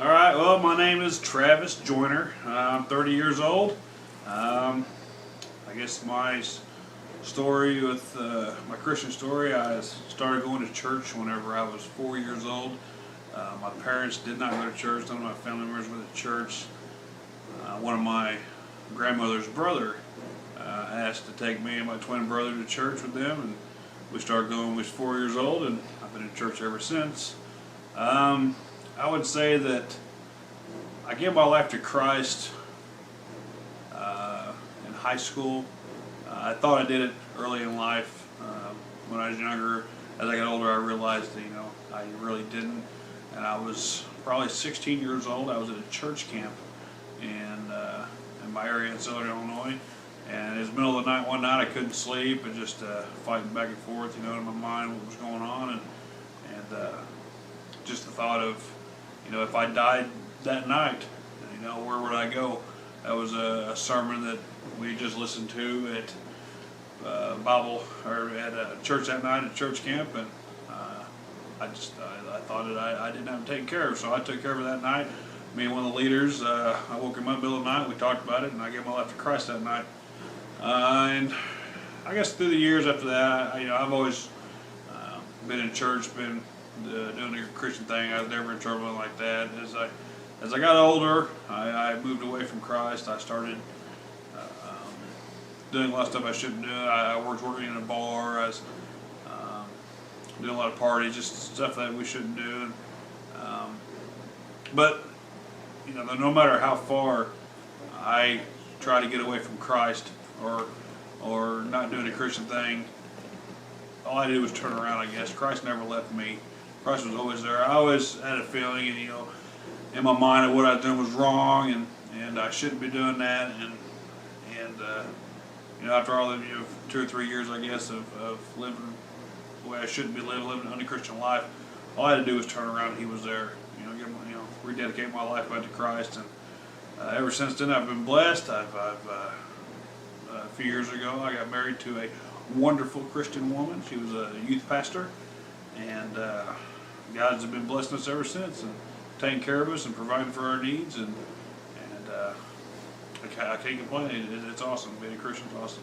All right, well, my name is Travis Joyner. I'm 30 years old. I guess my story with my Christian story, I started going to church whenever I was 4 years old. My parents did not go to church. None of my family members went to church. One of my grandmother's brother asked to take me and my twin brother to church with them, and we started going when we was 4 years old, and I've been in church ever since. I would say that I gave my life to Christ in high school. I thought I did it early in life. When I was younger, as I got older, I realized that, I really didn't. And I was probably 16 years old. I was at a church camp in my area in Southern Illinois. And it was the middle of the night. One night I couldn't sleep, and just fighting back and forth, in my mind what was going on, and just the thought of, if I died that night, where would I go? That was a sermon that we just listened to at Bible or at a church that night at church camp, and I thought that I didn't have it taken care of, so I took care of it that night. Me and one of the leaders, I woke him up in the middle of the night. We talked about it, and I gave my life to Christ that night. And I guess through the years after that, I've always been in church, been doing the Christian thing. I was never in trouble like that. As I got older, I moved away from Christ. I started doing a lot of stuff I shouldn't do. I was working in a bar. I was doing a lot of parties, just stuff that we shouldn't do. But no matter how far I try to get away from Christ or not doing a Christian thing, all I did was turn around, I guess. Christ never left me. Christ was always there. I always had a feeling, in my mind that what I was doing was wrong, and I shouldn't be doing that. And after all the 2 or 3 years, I guess, of living the way I shouldn't be living an unchristian life, all I had to do was turn around, and He was there. Rededicate my life back to Christ, and ever since then I've been blessed. A few years ago, I got married to a wonderful Christian woman. She was a youth pastor, and God's been blessing us ever since, and taking care of us and providing for our needs, and I can't complain. It's awesome. Being a Christian is awesome.